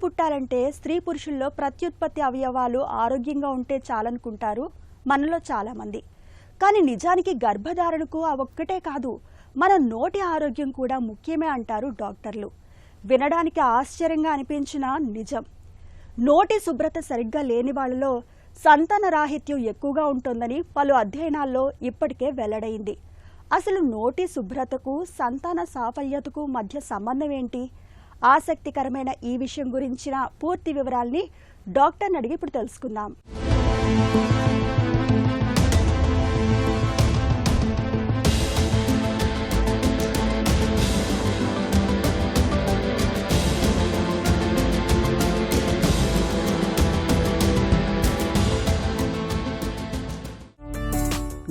పుట్టాలంటే స్త్రీ పురుషుల్లో ప్రత్యుత్పత్తి అవయవాలు ఆరోగ్యంగా ఉంటే చాలనుకుంటారు మనలో చాలామంది. కానీ నిజానికి గర్భధారణకు అవొక్కటే కాదు, మన నోటి ఆరోగ్యం కూడా ముఖ్యమే అంటారు డాక్టర్లు. వినడానికి ఆశ్చర్యంగా అనిపించిన నిజం. నోటి శుభ్రత సరిగ్గా లేని వాళ్ళలో సంతాన రాహిత్యం ఎక్కువగా ఉంటుందని పలు అధ్యయనాల్లో ఇప్పటికే వెల్లడైంది. అసలు నోటి శుభ్రతకు సంతాన సాఫల్యతకు మధ్య సంబంధం ఏంటి? ఆసక్తికరమైన ఈ విషయం గురించిన పూర్తి వివరాల్ని డాక్టర్ని అడిగి ఇప్పుడు తెలుసుకుందాం.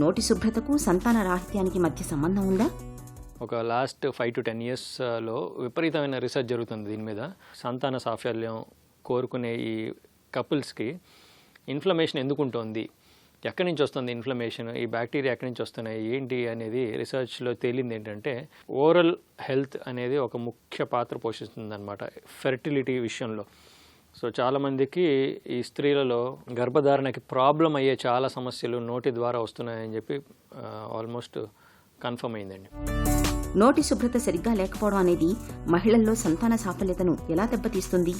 నోటి శుభ్రతకు సంతాన రాహిత్యానికి మధ్య సంబంధం ఉందా? ఒక లాస్ట్ 5 to 10 yearsలో విపరీతమైన రీసెర్చ్ జరుగుతుంది దీని మీద. సంతాన సాఫల్యం కోరుకునే ఈ కపుల్స్కి ఇన్ఫ్లమేషన్ ఎందుకు ఉంటుంది, ఎక్కడి నుంచి వస్తుంది ఇన్ఫ్లమేషన్, ఈ బ్యాక్టీరియా ఎక్కడి నుంచి వస్తున్నాయి ఏంటి అనేది రీసెర్చ్లో తేలింది ఏంటంటే ఓరల్ హెల్త్ అనేది ఒక ముఖ్య పాత్ర పోషిస్తుంది అన్నమాట ఫెర్టిలిటీ విషయంలో. సో చాలామందికి ఈ స్త్రీలలో గర్భధారణకి ప్రాబ్లం అయ్యే చాలా సమస్యలు నోటి ద్వారా వస్తున్నాయని చెప్పి ఆల్మోస్ట్ కన్ఫర్మ్ అయిందండి. నోటి శుభ్రత సరిగ్గా లేకపోవడం అనేది మహిళల్లో సంతాన సాఫల్యతను ఎలా దెబ్బతీస్తుంది?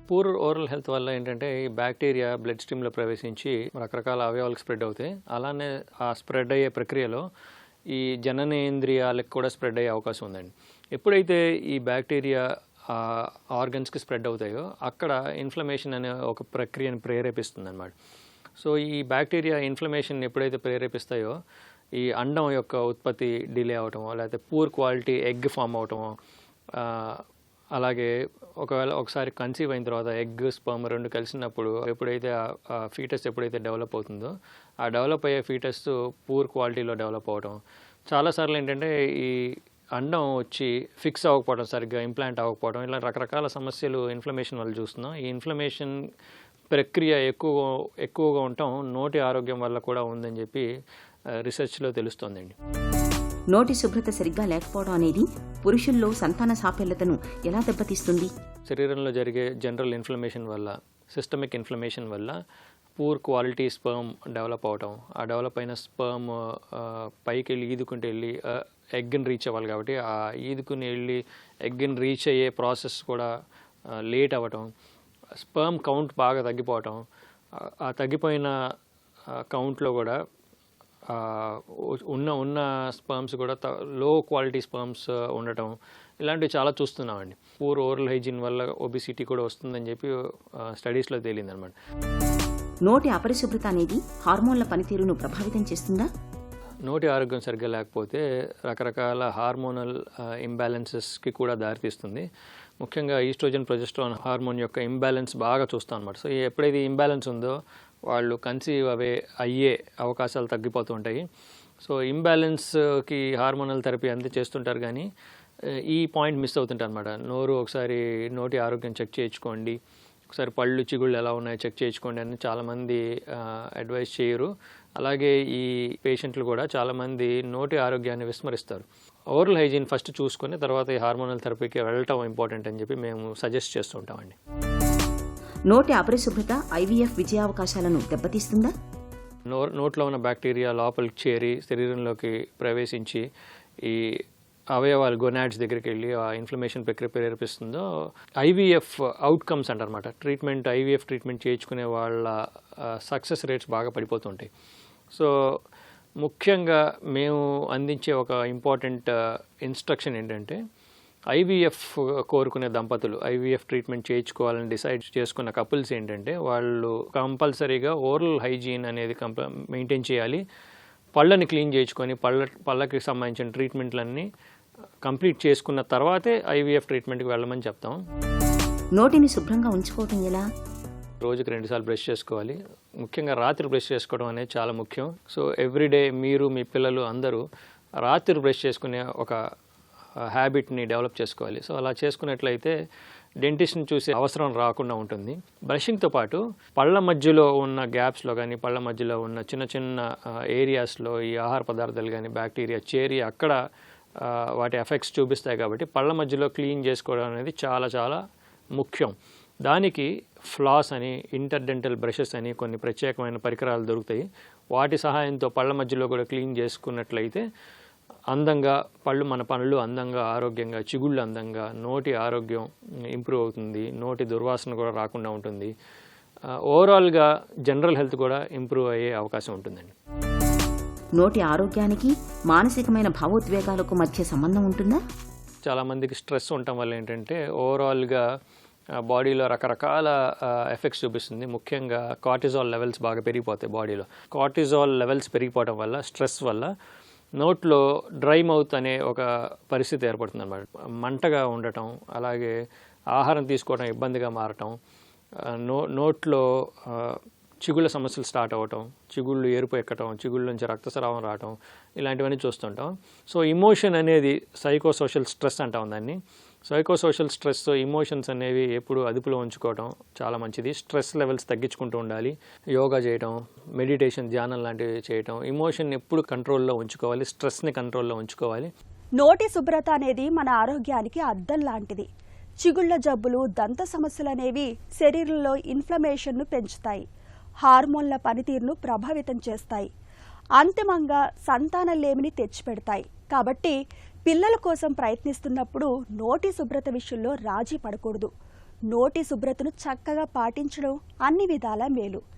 పూర్ ఓరల్ హెల్త్ వల్ల ఏంటంటే ఈ బ్యాక్టీరియా బ్లడ్ స్ట్రీమ్లో ప్రవేశించి రకరకాల అవయవాలకు స్ప్రెడ్ అవుతాయి. అలానే ఆ స్ప్రెడ్ అయ్యే ప్రక్రియలో ఈ జననేంద్రియాలకు కూడా స్ప్రెడ్ అయ్యే అవకాశం ఉందండి. ఎప్పుడైతే ఈ బ్యాక్టీరియా ఆర్గన్స్కి స్ప్రెడ్ అవుతాయో అక్కడ ఇన్ఫ్లమేషన్ అనే ఒక ప్రక్రియను ప్రేరేపిస్తుంది అన్నమాట. సో ఈ బ్యాక్టీరియా ఇన్ఫ్లమేషన్ ఎప్పుడైతే ప్రేరేపిస్తాయో ఈ అండం యొక్క ఉత్పత్తి డిలే అవటమో, లేకపోతే పూర్ క్వాలిటీ ఎగ్ ఫామ్ అవటమో, అలాగే ఒకవేళ ఒకసారి కన్సీవ్ అయిన తర్వాత ఎగ్ స్పర్మ్ రెండు కలిసినప్పుడు ఎప్పుడైతే ఆ ఫీటస్ ఎప్పుడైతే డెవలప్ అవుతుందో ఆ డెవలప్ అయ్యే ఫీటస్ పూర్ క్వాలిటీలో డెవలప్ అవటం. చాలాసార్లు ఏంటంటే ఈ అండం వచ్చి ఫిక్స్ అవ్వకపోవడం, సరిగ్గా ఇంప్లాంట్ అవ్వకపోవడం, ఇలా రకరకాల సమస్యలు ఇన్ఫ్లమేషన్ వల్ల చూస్తున్నాం. ఈ ఇన్ఫ్లమేషన్ ప్రక్రియ ఎక్కువగా ఉండటం నోటి ఆరోగ్యం వల్ల కూడా ఉందని చెప్పి రీసెర్చ్లో తెలుస్తోందండి. నోటి శుభ్రత సరిగ్గా లేకపోవడం అనేది పురుషుల్లో సంతాన సాఫల్యతను ఎలా దెబ్బతీస్తుంది? శరీరంలో జరిగే జనరల్ ఇన్ఫ్లమేషన్ వల్ల, సిస్టమిక్ ఇన్ఫ్లమేషన్ వల్ల పూర్ క్వాలిటీ స్పర్మ్ డెవలప్ అవటం, ఆ డెవలప్ అయిన స్పర్మ్ పైకి వెళ్ళి ఈదుకుంటూ వెళ్ళి ఎగ్ని రీచ్ అవ్వాలి కాబట్టి ఆ ఈదుకుని వెళ్ళి ఎగ్ని రీచ్ అయ్యే ప్రాసెస్ కూడా లేట్ అవ్వటం, స్పర్మ్ కౌంట్ బాగా తగ్గిపోవటం, ఆ తగ్గిపోయిన కౌంట్లో కూడా ఉన్న స్పర్మ్స్ కూడా లో క్వాలిటీ స్పర్మ్స్ ఉండటం, ఇలాంటివి చాలా చూస్తున్నామండి. పూర్ ఓరల్ హైజీన్ వల్ల ఒబిసిటీ కూడా వస్తుందని చెప్పి స్టడీస్లో తేలిందనమాట. నోటి అపరిశుభ్రత అనేది హార్మోన్ల పనితీరును ప్రభావితం చేస్తుందా? నోటి ఆరోగ్యం సరిగ్గా లేకపోతే రకరకాల హార్మోనల్ ఇంబ్యాలెన్సెస్కి కూడా దారితీస్తుంది. ముఖ్యంగా ఈస్ట్రోజన్ ప్రొజెస్ట్రాన్ హార్మోన్ యొక్క ఇంబ్యాలెన్స్ బాగా చూస్తాం అనమాట. సో ఎప్పుడైతే ఇంబ్యాలెన్స్ ఉందో వాళ్ళు కన్సీవ్ అయ్యే అవకాశాలు తగ్గిపోతూ ఉంటాయి. సో ఇంబ్యాలెన్స్కి హార్మోనల్ థెరపీ అంతా చేస్తుంటారు, కానీ ఈ పాయింట్ మిస్ అవుతుంటారు అనమాట. ఒకసారి నోటి ఆరోగ్యం చెక్ చేయించుకోండి, ఒకసారి పళ్ళు చిగుళ్ళు ఎలా ఉన్నాయో చెక్ చేయించుకోండి అని చాలామంది అడ్వైస్ చేయరు. అలాగే ఈ పేషెంట్లు కూడా చాలామంది నోటి ఆరోగ్యాన్ని విస్మరిస్తారు. ఓరల్ హైజీన్ ఫస్ట్ చూసుకొని తర్వాత ఈ హార్మోనల్ థెరపీకి వెళ్ళటం ఇంపార్టెంట్ అని చెప్పి మేము సజెస్ట్ చేస్తుంటామండి. నోటి అపరిశుభ్రత ఐవీఎఫ్ విజయావకాశాలను దెబ్బతీస్తుందా? నోట్లో ఉన్న బ్యాక్టీరియా లోపలికి చేరి శరీరంలోకి ప్రవేశించి ఈ అవయవాలు గొనాడ్స్ దగ్గరికి వెళ్ళి ఆ ఇన్ఫ్లమేషన్ ప్రక్రియ ప్రేరేపిస్తుందో ఐవీఎఫ్ అవుట్కమ్స్ అంటారన్నమాట. ఐవీఎఫ్ ట్రీట్మెంట్ చేయించుకునే వాళ్ళ సక్సెస్ రేట్స్ బాగా పడిపోతుంటాయి. సో ముఖ్యంగా మేము అందించే ఒక ఇంపార్టెంట్ ఇన్స్ట్రక్షన్ ఏంటంటే ఐవీఎఫ్ కోరుకునే దంపతులు ఐవీఎఫ్ ట్రీట్మెంట్ చేయించుకోవాలని డిసైడ్ చేసుకున్న కపుల్స్ ఏంటంటే వాళ్ళు కంపల్సరీగా ఓరల్ హైజీన్ అనేది మెయింటైన్ చేయాలి. పళ్ళని క్లీన్ చేయించుకొని పళ్ళకి సంబంధించిన ట్రీట్మెంట్లన్నీ కంప్లీట్ చేసుకున్న తర్వాతే ఐవీఎఫ్ ట్రీట్మెంట్కి వెళ్ళమని చెప్తాం. నోటిని శుభ్రంగా ఉంచుకోవటం ఎలా? రోజుకి 2 సార్లు బ్రష్ చేసుకోవాలి. ముఖ్యంగా రాత్రి బ్రష్ చేసుకోవడం అనేది చాలా ముఖ్యం. సో ఎవ్రీడే మీరు మీ పిల్లలు అందరూ రాత్రి బ్రష్ చేసుకునే ఒక హ్యాబిట్ని డెవలప్ చేసుకోవాలి. సో అలా చేసుకున్నట్లయితే డెంటిస్ట్ని చూసే అవసరం రాకుండా ఉంటుంది. బ్రషింగ్తో పాటు పళ్ళ మధ్యలో ఉన్న గ్యాప్స్లో కానీ పళ్ళ మధ్యలో ఉన్న చిన్న చిన్న ఏరియాస్లో ఈ ఆహార పదార్థాలు కానీ బ్యాక్టీరియా చేరి అక్కడ వాటి ఎఫెక్ట్స్ చూపిస్తాయి. కాబట్టి పళ్ళ మధ్యలో క్లీన్ చేసుకోవడం అనేది చాలా చాలా ముఖ్యం. దానికి ఫ్లాస్ అని, ఇంటర్డెంటల్ బ్రషెస్ అని కొన్ని ప్రత్యేకమైన పరికరాలు దొరుకుతాయి. వాటి సహాయంతో పళ్ళ మధ్యలో కూడా క్లీన్ చేసుకున్నట్లయితే అందంగా మన పనులు అందంగా, ఆరోగ్యంగా, చిగుళ్ళు అందంగా, నోటి ఆరోగ్యం ఇంప్రూవ్ అవుతుంది, నోటి దుర్వాసన కూడా రాకుండా ఉంటుంది. ఓవరాల్గా జనరల్ హెల్త్ కూడా ఇంప్రూవ్ అయ్యే అవకాశం ఉంటుందండి. నోటి ఆరోగ్యానికి మానసికమైన భావోద్వేగాలకు మధ్య సంబంధం ఉంటుందా? చాలామందికి స్ట్రెస్ ఉండటం వల్ల ఏంటంటే ఓవరాల్గా బాడీలో రకరకాల ఎఫెక్ట్స్ చూపిస్తుంది. ముఖ్యంగా కార్టిజాల్ లెవెల్స్ బాగా పెరిగిపోతాయి బాడీలో. కార్టిజాల్ లెవెల్స్ పెరిగిపోవడం వల్ల, స్ట్రెస్ వల్ల నోట్లో డ్రై మౌత్ అనే ఒక పరిస్థితి ఏర్పడుతుంది అన్నమాట. మంటగా ఉండటం, అలాగే ఆహారం తీసుకోవడం ఇబ్బందిగా మారటం, నోట్లో చిగుళ్ళ సమస్యలు స్టార్ట్ అవ్వటం, చిగుళ్ళు ఎరుపు ఎక్కటం, చిగుళ్ళ నుంచి రక్తస్రావం రావటం, ఇలాంటివన్నీ చూస్తుంటాం. సో ఇమోషన్ అనేది సైకోసోషల్ స్ట్రెస్ అంటాం దాన్ని. సైకోసోషల్ స్ట్రెస్, ఇమోషన్స్ అనేవి ఎప్పుడు అదుపులో ఉంచుకోవడం చాలా మంచిది. స్ట్రెస్ లెవెల్స్ తగ్గించుకుంటూ ఉండాలి. యోగా చేయటం, మెడిటేషన్, ధ్యానం లాంటివి చేయటం. ఇమోషన్ ఎప్పుడు కంట్రోల్లో ఉంచుకోవాలి, స్ట్రెస్ని కంట్రోల్లో ఉంచుకోవాలి. నోటి శుభ్రత అనేది మన ఆరోగ్యానికి అద్దం లాంటిది. చిగుళ్ళ జబ్బులు, దంత సమస్యలు అనేవి శరీరంలో ఇన్ఫ్లమేషన్ను పెంచుతాయి, హార్మోన్ల పనితీరును ప్రభావితం చేస్తాయి, అంతిమంగా సంతానలేమిని తెచ్చిపెడతాయి. కాబట్టి పిల్లల కోసం ప్రయత్నిస్తున్నప్పుడు నోటి శుభ్రత విషయంలో రాజీ పడకూడదు. నోటి శుభ్రతను చక్కగా పాటించడం అన్ని విధాలా మేలు.